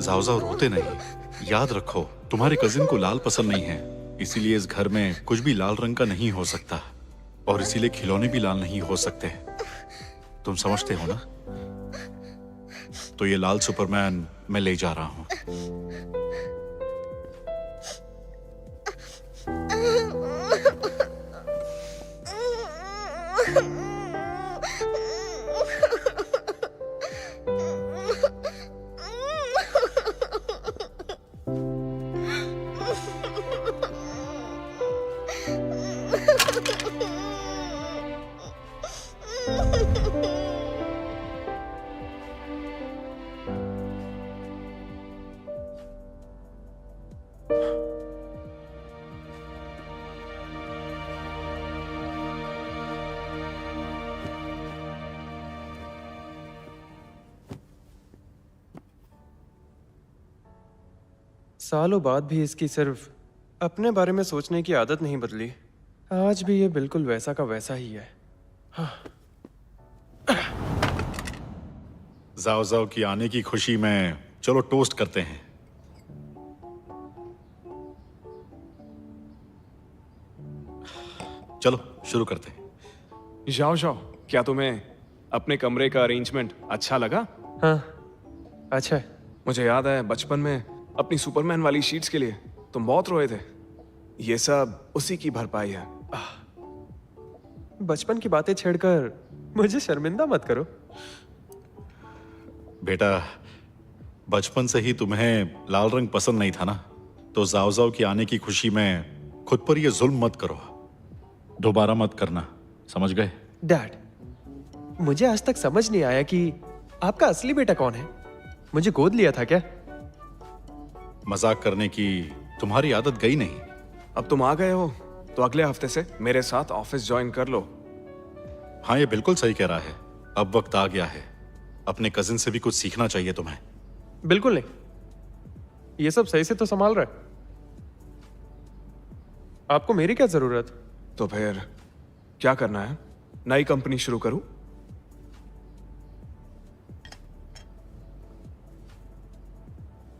जाओ जाओ रोते नहीं। याद रखो तुम्हारे कजिन को लाल पसंद नहीं है, इसीलिए इस घर में कुछ भी लाल रंग का नहीं हो सकता, और इसीलिए खिलौने भी लाल नहीं हो सकते। तुम समझते हो ना? तो ये लाल सुपरमैन मैं ले जा रहा हूं। सालों बाद भी इसकी सिर्फ अपने बारे में सोचने की आदत नहीं बदली। आज भी ये बिल्कुल वैसा का वैसा ही है। जाओ जाओ की आने की खुशी में चलो टोस्ट करते हैं। चलो शुरू करते हैं। जाओ जाओ, क्या तुम्हें अपने कमरे का अरेंजमेंट अच्छा लगा? हाँ, अच्छा है। मुझे याद है बचपन में अपनी सुपरमैन वाली शीट्स के लिए तुम बहुत रोए थे। ये सब उसी की भरपाई है। बचपन की बातें छेड़कर मुझे शर्मिंदा मत करो। बेटा, बचपन से ही तुम्हें लाल रंग पसंद नहीं था ना, तो जाओ जाओ की आने की खुशी में खुद पर ये जुल्म मत करो। दोबारा मत करना, समझ गए? डैड, मुझे आज तक समझ नहीं आया कि आपका असली बेटा कौन है। मुझे गोद लिया था क्या? मजाक करने की तुम्हारी आदत गई नहीं। अब तुम आ गए हो तो अगले हफ्ते से मेरे साथ ऑफिस ज्वाइन कर लो। हाँ, ये बिल्कुल सही कह रहा है। अब वक्त आ गया है, अपने कजिन से भी कुछ सीखना चाहिए तुम्हें। बिल्कुल नहीं, ये सब सही से तो संभाल रहा है। आपको मेरी क्या जरूरत? तो फिर क्या करना है? नई कंपनी शुरू करूं?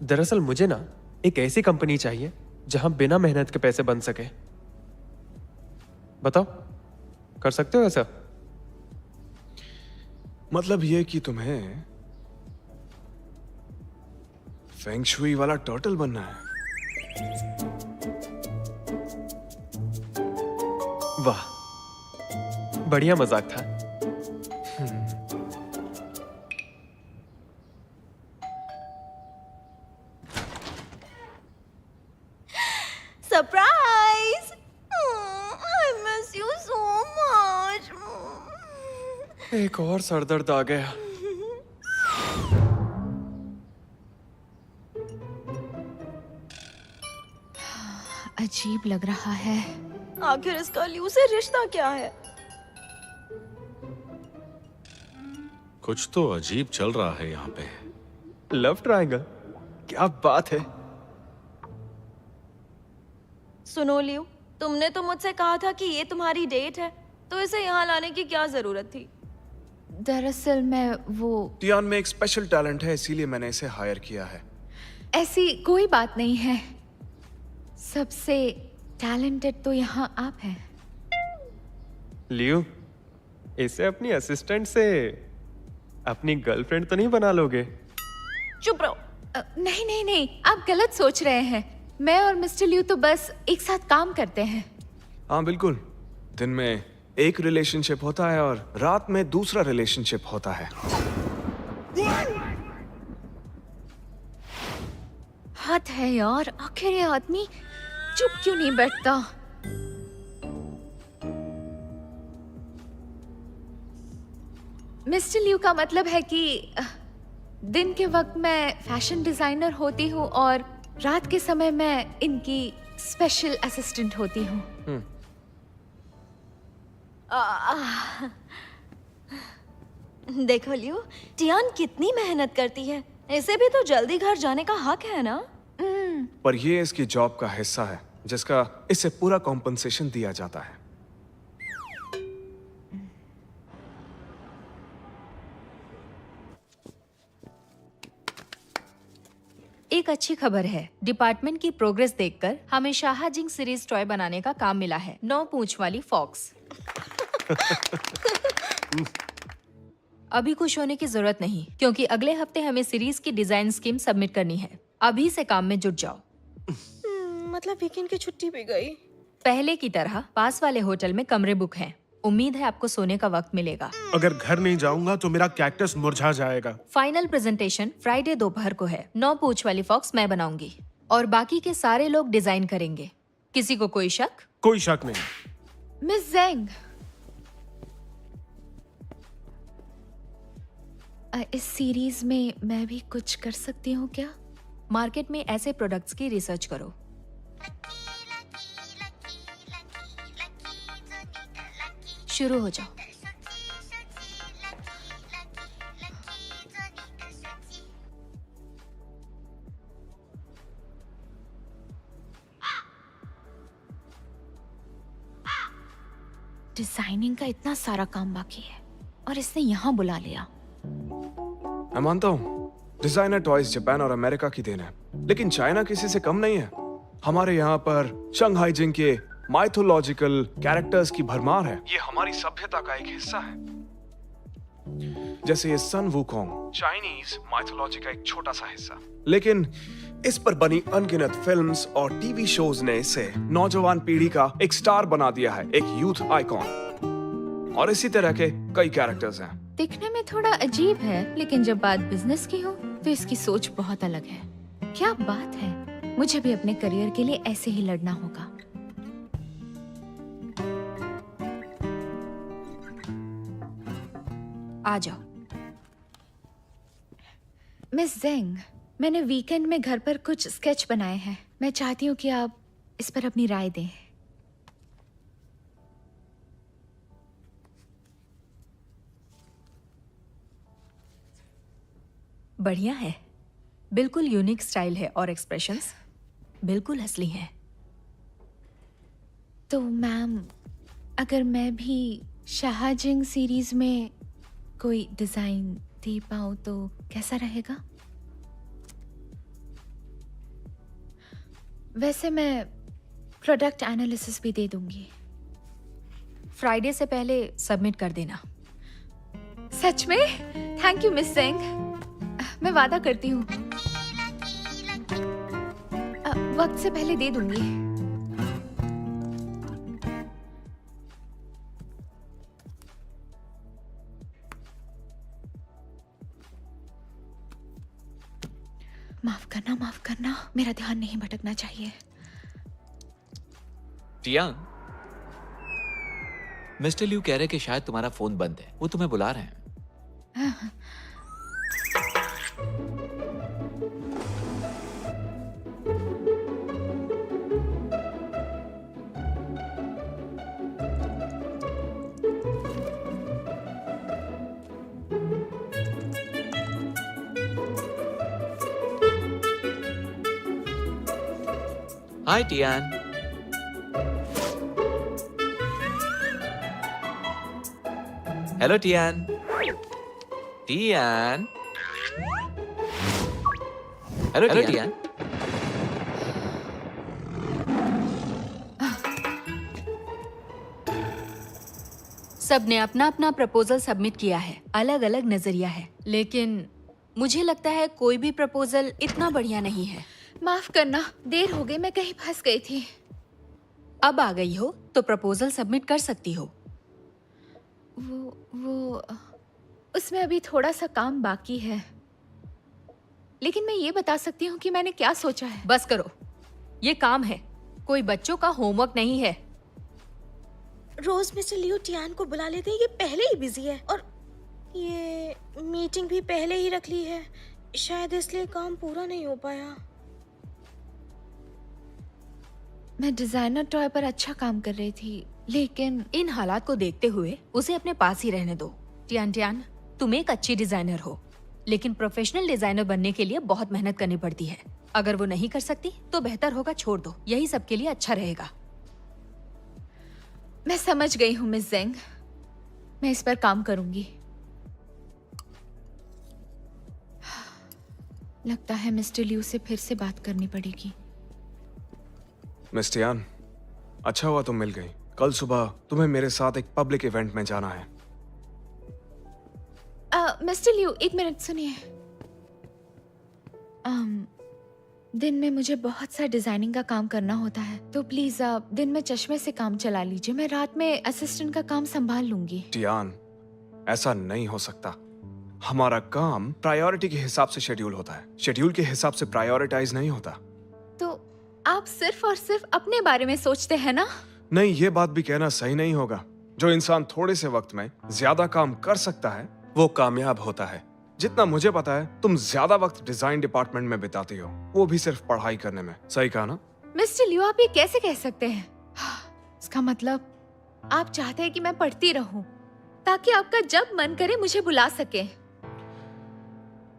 दरअसल मुझे ना एक ऐसी कंपनी चाहिए जहां बिना मेहनत के पैसे बन सके। बताओ, कर सकते हो ऐसा? मतलब ये कि तुम्हें फेंग शुई वाला टर्टल बनना है? वाह, बढ़िया मजाक था। Surprise! I miss you so much. एक और सरदर्द आ गया। अजीब लग रहा है। आखिर इसका ल्यू से रिश्ता क्या है? कुछ तो अजीब चल रहा है यहाँ पे। Love triangle? क्या बात है। सुनो लियो, तुमने तो मुझसे कहा था कि ये तुम्हारी डेट है, तो इसे यहाँ लाने की क्या जरूरत थी? दरअसल मैं वो टियान में एक स्पेशल टैलेंट है, इसीलिए मैंने इसे हायर किया है। ऐसी कोई बात नहीं है। सबसे टैलेंटेड तो यहाँ आप हैं। लियो, इसे अपनी असिस्टेंट से अपनी गर्लफ्रेंड तो नहीं बना लोगे? चुप रहो। नहीं नहीं नहीं, आप गलत सोच रहे हैं। मैं और मिस्टर लियू तो बस एक साथ काम करते हैं। हाँ बिल्कुल, दिन में एक रिलेशनशिप होता है और रात में दूसरा रिलेशनशिप होता है। हद है यार, आखिर ये आदमी चुप क्यों नहीं बैठता? मिस्टर लियू का मतलब है कि दिन के वक्त मैं फैशन डिजाइनर होती हूँ और रात के समय मैं इनकी स्पेशल असिस्टेंट होती हूँ। देखो लियो, टियान कितनी मेहनत करती है। इसे भी तो जल्दी घर जाने का हक है ना? पर ये इसकी जॉब का हिस्सा है, जिसका इसे पूरा कॉम्पनसेशन दिया जाता है। एक अच्छी खबर है, डिपार्टमेंट की प्रोग्रेस देखकर हमें शाहजिंग सीरीज टॉय बनाने का काम मिला है। 9 पूंछ वाली फॉक्स। अभी खुश होने की जरूरत नहीं, क्योंकि अगले हफ्ते हमें सीरीज की डिजाइन स्कीम सबमिट करनी है। अभी से काम में जुट जाओ। मतलब वीकेंड की छुट्टी भी गई। पहले की तरह पास वाले होटल में कमरे बुक हैं। उम्मीद है आपको सोने का वक्त मिलेगा। अगर घर नहीं जाऊंगा तो मेरा कैक्टस मुरझा जाएगा। फाइनल प्रेजेंटेशन फ्राइडे दोपहर को है। 9 पूंछ वाली फॉक्स मैं बनाऊंगी और बाकी के सारे लोग डिजाइन करेंगे। किसी को कोई शक? कोई शक नहीं। मिस जेंग, इस सीरीज में मैं भी कुछ कर सकती हूँ क्या? मार्केट में ऐसे प्रोडक्ट्स की रिसर्च करो। शुरू हो जाओ। डिजाइनिंग का इतना सारा काम बाकी है और इसने यहाँ बुला लिया। मैं मानता हूँ डिजाइनर टॉयज जापान और अमेरिका की देन है, लेकिन चाइना किसी से कम नहीं है। हमारे यहाँ पर शंघाई जिंग के माइथोलॉजिकल कैरेक्टर्स की भरमार है। ये हमारी सभ्यता का एक हिस्सा है। जैसे ये सन वुकोंग, चाइनीज माइथोलॉजी का एक छोटा सा हिस्सा, लेकिन इस पर बनी अनगिनत फिल्म्स और टीवी शोज ने इसे नौजवान पीढ़ी का एक स्टार बना दिया है, एक यूथ आइकॉन। और इसी तरह के कई कैरेक्टर्स हैं। दिखने में थोड़ा अजीब है, लेकिन जब बात बिजनेस की हो तो इसकी सोच बहुत अलग है। क्या बात है, मुझे भी अपने करियर के लिए ऐसे ही लड़ना होगा। आ जाओ। मिस जेंग, मैंने वीकेंड में घर पर कुछ स्केच बनाए हैं। मैं चाहती हूँ कि आप इस पर अपनी राय दें। बढ़िया है। बिल्कुल यूनिक स्टाइल है और एक्सप्रेशंस बिल्कुल असली हैं। तो मैम, अगर मैं भी शाहजिंग सीरीज में कोई डिजाइन दे पाऊँ तो कैसा रहेगा? वैसे मैं प्रोडक्ट एनालिसिस भी दे दूंगी। फ्राइडे से पहले सबमिट कर देना। सच में? Thank you Miss Seng. मैं वादा करती हूँ वक्त से पहले दे दूंगी। माफ करना, मेरा ध्यान नहीं भटकना चाहिए। टियांग, मिस्टर लिू कह रहे कि शायद तुम्हारा फोन बंद है, वो तुम्हें बुला रहे हैं। Hi Tian. Hello Tian. Tian. Hello Tian. सबने अपना अपना प्रपोजल सबमिट किया है। अलग अलग नजरिया है, लेकिन मुझे लगता है कोई भी प्रपोजल इतना बढ़िया नहीं है। माफ करना, देर हो गई, मैं कहीं फंस गई थी। अब आ गई हो तो प्रपोजल सबमिट कर सकती हो। वो उसमें अभी थोड़ा सा काम बाकी है, लेकिन मैं ये बता सकती हूँ कि मैंने क्या सोचा है। बस करो, ये काम है, कोई बच्चों का होमवर्क नहीं है। रोज मिस्टर लियो टियान को बुला लेते हैं, ये पहले ही बिजी है और ये मीटिंग भी पहले ही रख ली है, शायद इसलिए काम पूरा नहीं हो पाया। मैं डिजाइनर टॉय पर अच्छा काम कर रही थी, लेकिन इन हालात को देखते हुए उसे अपने पास ही रहने दो। टियान, तुम एक अच्छी डिजाइनर हो, लेकिन प्रोफेशनल डिजाइनर बनने के लिए बहुत मेहनत करनी पड़ती है। अगर वो नहीं कर सकती तो बेहतर होगा छोड़ दो, यही सबके लिए अच्छा रहेगा। मैं समझ गई हूँ मिस जेंग, मैं इस पर काम करूंगी। लगता है मिस्टर लियू से फिर से बात करनी पड़ेगी। मिस टियान, अच्छा हुआ तुम मिल गई। कल सुबह तुम्हें मेरे साथ एक पब्लिक इवेंट में जाना है। मिस्टर लियू, एक मिनट सुनिए। दिन में मुझे बहुत सा डिजाइनिंग का काम करना होता है, तो प्लीज आप दिन में चश्मे से काम चला लीजिए। मैं रात में असिस्टेंट का काम संभाल लूंगी। टियान, ऐसा नहीं हो सकता। हमारा काम प्रायोरिटी के हिसाब से शेड्यूल होता है, शेड्यूल के हिसाब से प्रायोरिटाइज नहीं होता। तो आप सिर्फ और सिर्फ अपने बारे में सोचते हैं ना? नहीं, ये बात भी कहना सही नहीं होगा। जो इंसान थोड़े से वक्त में ज्यादा काम कर सकता है वो कामयाब होता है। जितना मुझे पता है तुम ज्यादा वक्त डिजाइन डिपार्टमेंट में बिताती हो, वो भी सिर्फ पढ़ाई करने में। सही कहा ना? मिस्टर लियू, आप ये कैसे कह सकते हैं? इसका मतलब आप चाहते हैं कि मैं पढ़ती रहूं ताकि आपका जब मन करे मुझे बुला सके।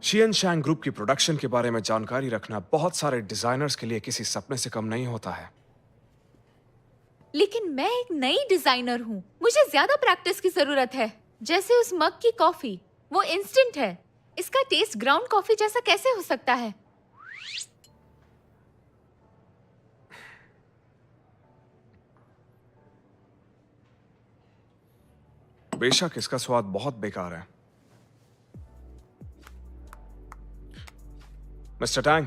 शियन शैंग ग्रुप की प्रोडक्शन के बारे में जानकारी रखना बहुत सारे डिजाइनर्स के लिए किसी सपने से कम नहीं होता है। लेकिन मैं एक नई डिजाइनर हूँ, मुझे ज्यादा प्रैक्टिस की जरूरत है। जैसे उस मग की कॉफी, वो इंस्टेंट है। इसका टेस्ट ग्राउंड कॉफी जैसा कैसे हो सकता है? बेशक इसका स्वाद बहुत बेकार है। मिस्टर टैंग,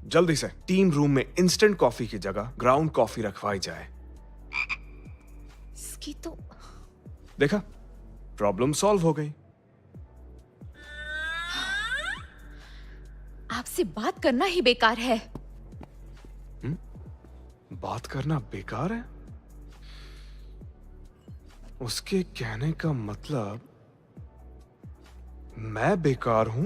जल्दी से टीम रूम में इंस्टेंट कॉफी की जगह ग्राउंड कॉफी रखवाई जाए। इसकी तो देखा, प्रॉब्लम सॉल्व हो गई। आपसे बात करना ही बेकार है। बात करना बेकार है? उसके कहने का मतलब मैं बेकार हूं?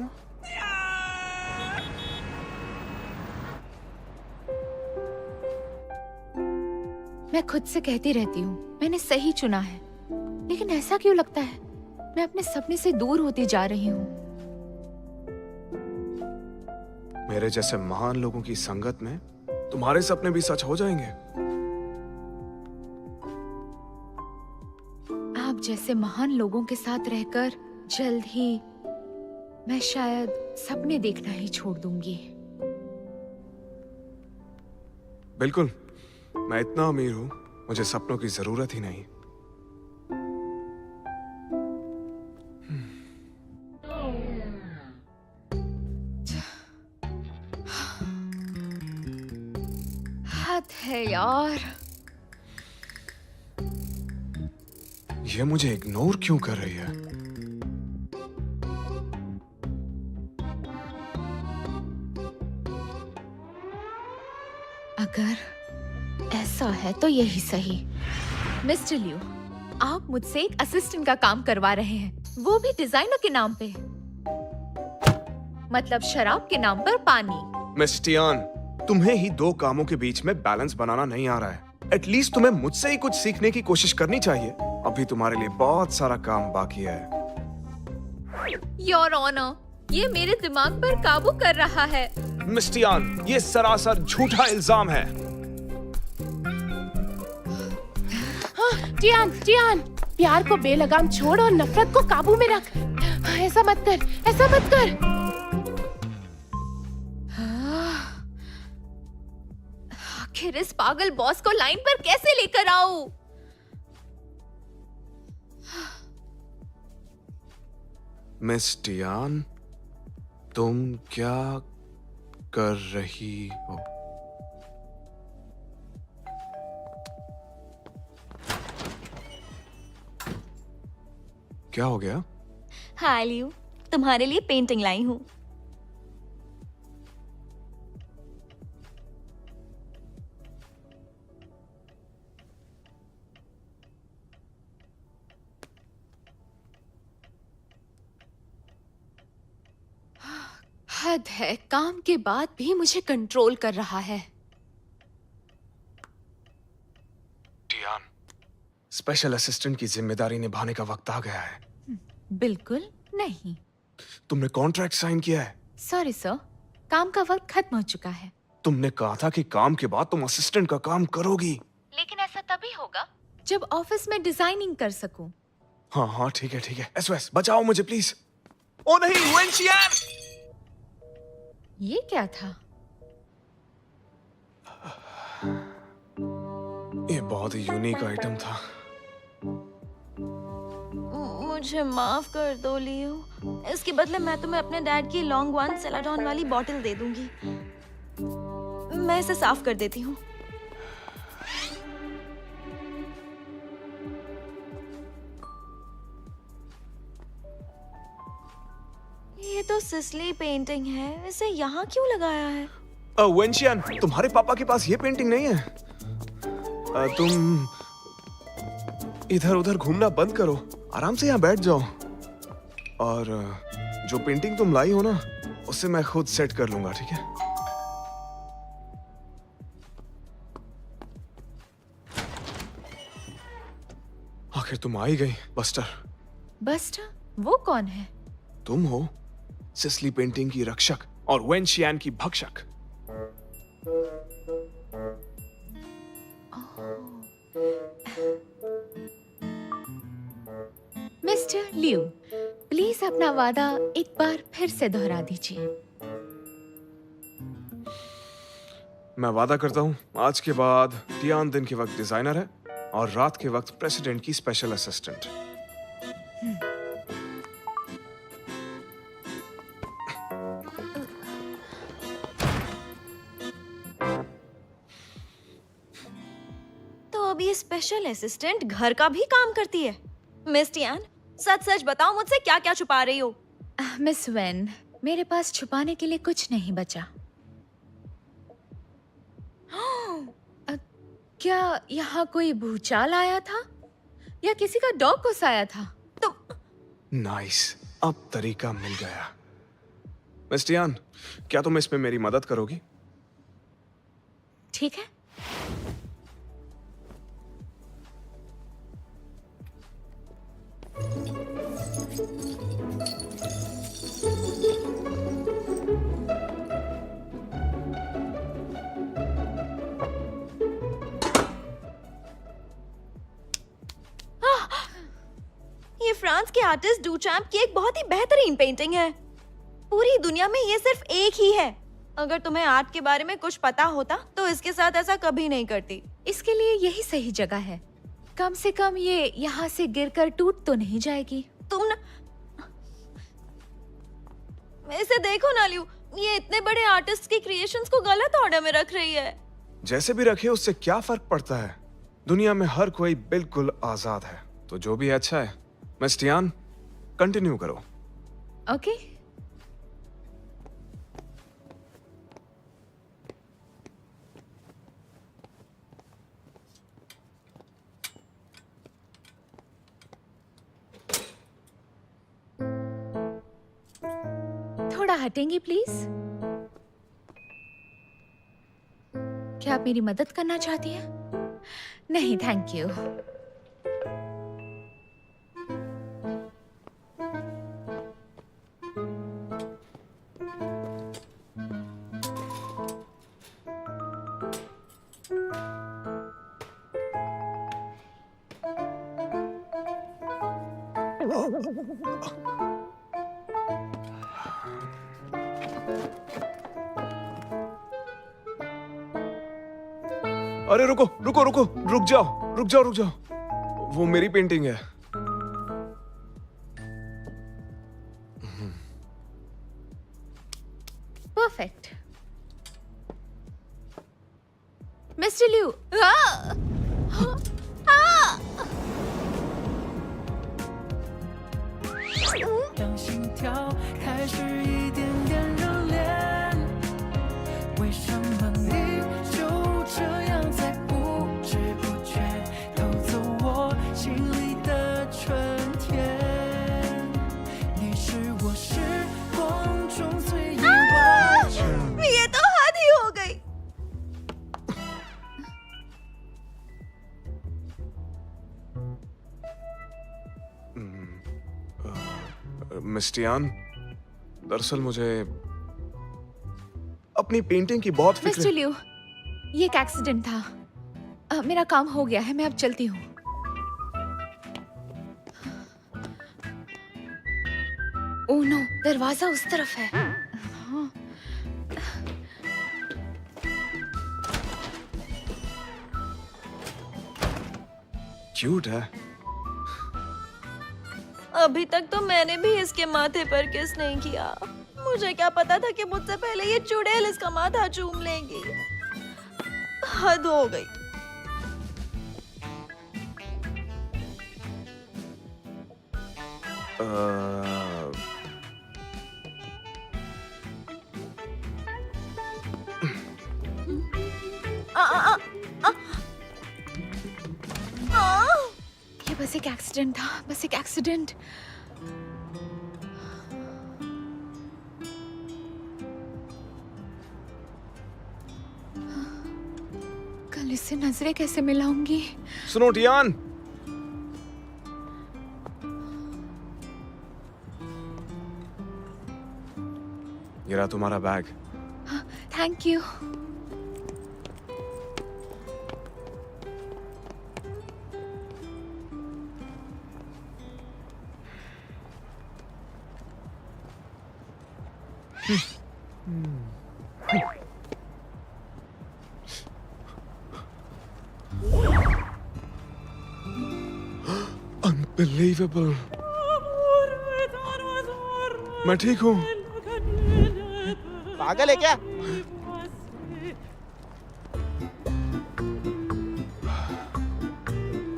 मैं खुद से कहती रहती हूँ मैंने सही चुना है, लेकिन ऐसा क्यों लगता है मैं अपने सपने से दूर होती जा रही हूँ? मेरे जैसे महान लोगों की संगत में तुम्हारे सपने भी सच हो जाएंगे। आप जैसे महान लोगों के साथ रहकर जल्द ही मैं शायद सपने देखना ही छोड़ दूंगी। बिल्कुल, मैं इतना अमीर हूं, मुझे सपनों की जरूरत ही नहीं। हद है यार। ये मुझे इग्नोर क्यों कर रही है? अगर ऐसा है तो यही सही। मिस्टर लियू, आप मुझसे एक असिस्टेंट का काम करवा रहे हैं, वो भी डिजाइनर के नाम पे। मतलब शराब के नाम पर पानी। मिस टियान, तुम्हें ही दो कामों के बीच में बैलेंस बनाना नहीं आ रहा है। एटलीस्ट तुम्हें मुझसे ही कुछ सीखने की कोशिश करनी चाहिए। अभी तुम्हारे लिए बहुत सारा काम बाकी है। योर ऑनर, ये मेरे दिमाग पर काबू कर रहा है। मिस टियान, ये सरासर झूठा इल्जाम है। टियान, टियान, प्यार को बेलगाम छोड़ और नफरत को काबू में रख। ऐसा मत कर, ऐसा मत कर। आखिर इस पागल बॉस को लाइन पर कैसे लेकर आऊं? मिस टियान, तुम क्या कर रही हो? क्या हो गया? हाय लियू, तुम्हारे लिए पेंटिंग लाई हूँ। हद है, काम के बाद भी मुझे कंट्रोल कर रहा है। टियान, स्पेशल असिस्टेंट की जिम्मेदारी निभाने का वक्त आ गया है। बिल्कुल नहीं। तुमने कॉन्ट्रैक्ट साइन किया है। सॉरी सर, काम का वक्त खत्म हो चुका है। तुमने कहा था कि काम के बाद तुम असिस्टेंट का काम करोगी। लेकिन ऐसा तभी होगा जब ऑफिस में डिजाइनिंग कर सकूं। हाँ हाँ, ठीक है ठीक है। एसओएस, बचाओ मुझे प्लीज। ओ नहीं, वेंशियान! ये क्या था? ये बहुत ही यूनिक आइटम था। मुझे माफ कर दो लियो। इसके बदले मैं तुम्हें अपने डैड की लॉन्ग वन सेलाडॉन वाली बॉटल दे दूंगी। मैं इसे साफ कर देती हूँ। ये तो सिसली पेंटिंग है, इसे यहाँ क्यों लगाया है? वेंशियान, तुम्हारे पापा के पास ये पेंटिंग नहीं है। तुम इधर उधर घूमना बंद करो, आराम से यहाँ बैठ जाओ। और जो पेंटिंग तुम लाई हो ना, उसे मैं खुद सेट कर लूंगा, ठीक है? आखिर तुम आ ही गई, बस्टर। बस्टर? वो कौन है? तुम हो सिसली पेंटिंग की रक्षक और वेंशियान की भक्षक। मिस्टर लियू, प्लीज अपना वादा एक बार फिर से दोहरा दीजिए। मैं वादा करता हूँ, आज के बाद टियान दिन के वक्त डिजाइनर है और रात के वक्त प्रेसिडेंट की स्पेशल असिस्टेंट। तो अब ये स्पेशल असिस्टेंट घर का भी काम करती है। मिस टियान, सच सच बताओ, मुझसे क्या क्या छुपा रही हो? मिस वेन, मेरे पास छुपाने के लिए कुछ नहीं बचा। क्या यहाँ कोई भूचाल आया था या किसी का डॉग घुसाया था? नाइस, अब तरीका मिल गया। मिस टियान, क्या तुम इसमें मेरी मदद करोगी? ठीक है। ये फ्रांस के आर्टिस्ट डुचैम्प की एक बहुत ही बेहतरीन पेंटिंग है। पूरी दुनिया में ये सिर्फ एक ही है। अगर तुम्हें आर्ट के बारे में कुछ पता होता तो इसके साथ ऐसा कभी नहीं करती। इसके लिए यही सही जगह है। कम से कम ये यहाँ से गिरकर टूट तो नहीं जाएगी। तुम ना इसे देखो ना लियू, ये इतने बड़े आर्टिस्ट की क्रिएशंस को गलत ऑर्डर में रख रही है। जैसे भी रखे उससे क्या फर्क पड़ता है? दुनिया में हर कोई बिल्कुल आजाद है, तो जो भी अच्छा है। मिस टियान, कंटिन्यू करो। ओके। थोड़ा हटेंगे प्लीज? क्या आप मेरी मदद करना चाहती हैं? नहीं, थैंक यू। अरे रुको रुको रुको, रुक जाओ रुक जाओ रुक जाओ, वो मेरी पेंटिंग है। परफेक्ट। मिस्टर लियू, ये तो हद ही हो गई। मिस टियान, दरअसल मुझे अपनी पेंटिंग की बहुत मिस्टर फिक्र। लियू, ये एक एक्सीडेंट था। मेरा काम हो गया है, मैं अब चलती हूँ। ओह नो, दरवाजा उस तरफ है। हाँ। क्यूट है। अभी तक तो मैंने भी इसके माथे पर किस नहीं किया। मुझे क्या पता था कि मुझसे पहले ये चुड़ैल इसका माथा चूम लेगी। हद हो गई। आ, आ, आ, आ, आ, ये बस एक एक्सीडेंट था, बस एक एक्सीडेंट। कल इससे नजरें कैसे मिलाऊंगी? सुनो टियान, ये रहा तुम्हारा बैग। Thank you. Unbelievable. मैं ठीक हूँ। पागल है क्या?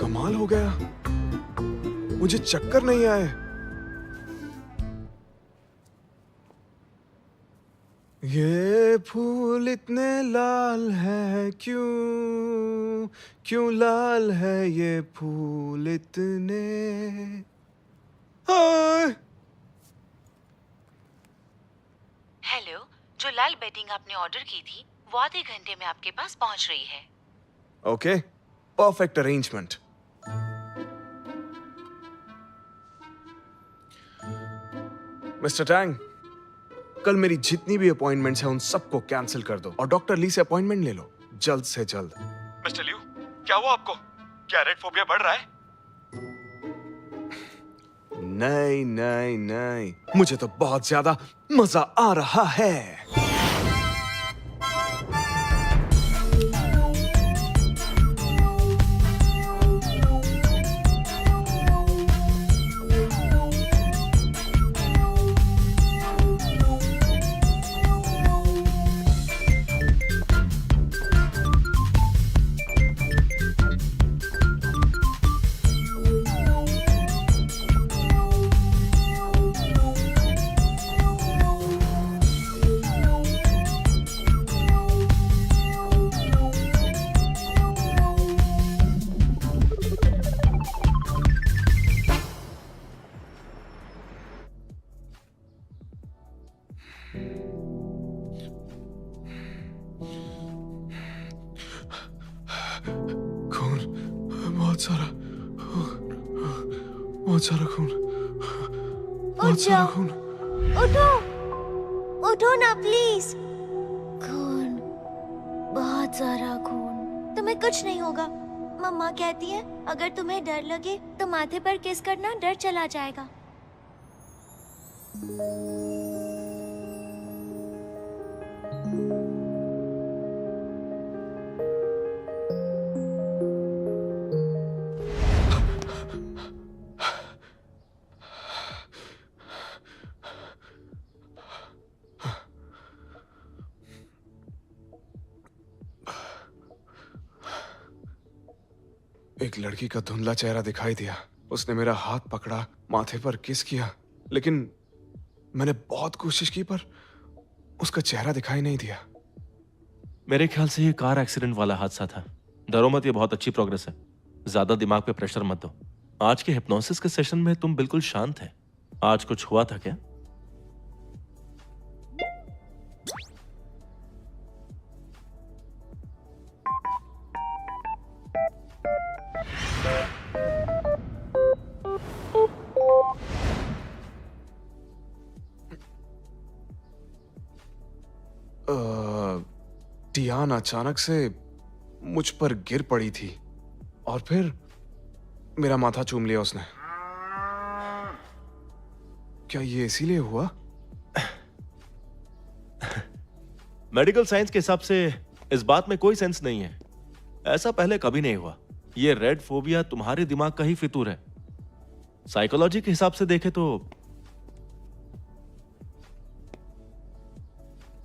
कमाल हो गया, मुझे चक्कर नहीं आए। ये फूल इतने लाल है क्यों, क्यों लाल है ये फूल इतने। हाय। हेलो, जो लाल बेडिंग आपने ऑर्डर की थी वो आधे घंटे में आपके पास पहुंच रही है। Okay, perfect arrangement. Mister Tang, कल मेरी जितनी भी अपॉइंटमेंट्स हैं उन सबको कैंसिल कर दो और डॉक्टर ली से अपॉइंटमेंट ले लो जल्द से जल्द। मिस्टर लियू, क्या हुआ आपको? क्या रेड फोबिया बढ़ रहा है? नहीं नहीं नहीं, मुझे तो बहुत ज्यादा मजा आ रहा है। खून, बहुत सारा खून, बहुत सारा खून। उठो, उठो ना प्लीज। खून, बहुत सारा खून। तुम्हें कुछ नहीं होगा। मम्मा कहती है अगर तुम्हें डर लगे तो माथे पर किस करना, डर चला जाएगा। एक लड़की का धुंधला चेहरा दिखाई दिया। उसने मेरा हाथ पकड़ा, माथे पर किस किया, लेकिन मैंने बहुत कोशिश की पर उसका चेहरा दिखाई नहीं दिया। मेरे ख्याल से ये कार एक्सीडेंट वाला हादसा था। डरो मत, ये बहुत अच्छी प्रोग्रेस है। ज्यादा दिमाग पे प्रेशर मत दो। आज के हिप्नोसिस के सेशन में तुम बिल्कुल शांत है। आज कुछ हुआ था क्या? टियान अचानक से मुझ पर गिर पड़ी थी और फिर मेरा माथा चूम लिया उसने। क्या ये इसीलिए हुआ? मेडिकल साइंस के हिसाब से इस बात में कोई सेंस नहीं है। ऐसा पहले कभी नहीं हुआ। ये रेड फोबिया तुम्हारे दिमाग का ही फितूर है। साइकोलॉजी के हिसाब से देखे तो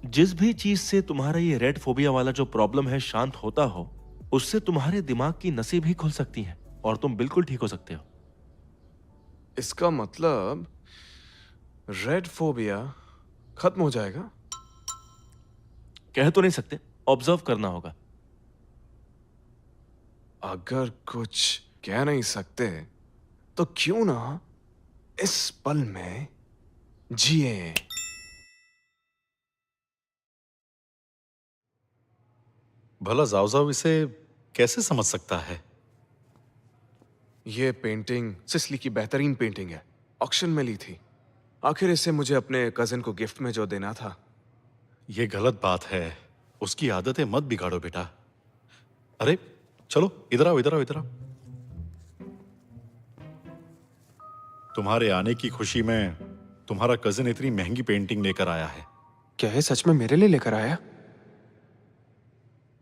जिस भी चीज से तुम्हारा ये रेड फोबिया वाला जो प्रॉब्लम है शांत होता हो, उससे तुम्हारे दिमाग की नसें भी खुल सकती हैं और तुम बिल्कुल ठीक हो सकते हो। इसका मतलब रेड फोबिया खत्म हो जाएगा? कह तो नहीं सकते, ऑब्जर्व करना होगा। अगर कुछ कह नहीं सकते तो क्यों ना इस पल में जिए। भला जाओ इसे कैसे समझ सकता है? ये पेंटिंग सिसली की बेहतरीन पेंटिंग है, ऑक्शन में ली थी। आखिर इसे मुझे अपने कजिन को गिफ्ट में जो देना था। ये गलत बात है, उसकी आदतें मत बिगाड़ो बेटा। अरे चलो इधर आओ, इधर आओ, इधर आओ। तुम्हारे आने की खुशी में तुम्हारा कजिन इतनी महंगी पेंटिंग लेकर आया है। क्या है सच में मेरे लिए लेकर आया?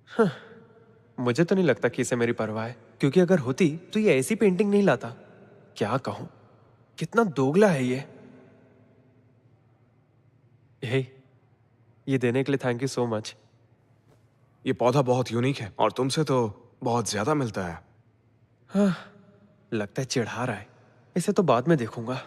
हाँ, मुझे तो नहीं लगता कि इसे मेरी परवाह है, क्योंकि अगर होती तो ये ऐसी पेंटिंग नहीं लाता। क्या कहूं, कितना दोगला है ये। हे, ये देने के लिए थैंक यू सो मच। ये पौधा बहुत यूनिक है और तुमसे तो बहुत ज्यादा मिलता है। हाँ, लगता है चिढ़ा रहा है। इसे तो बाद में देखूंगा।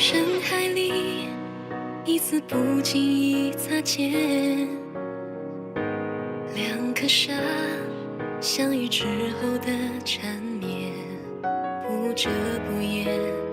深海里一次不经意擦肩，两颗沙相遇之后的缠绵，不遮不掩。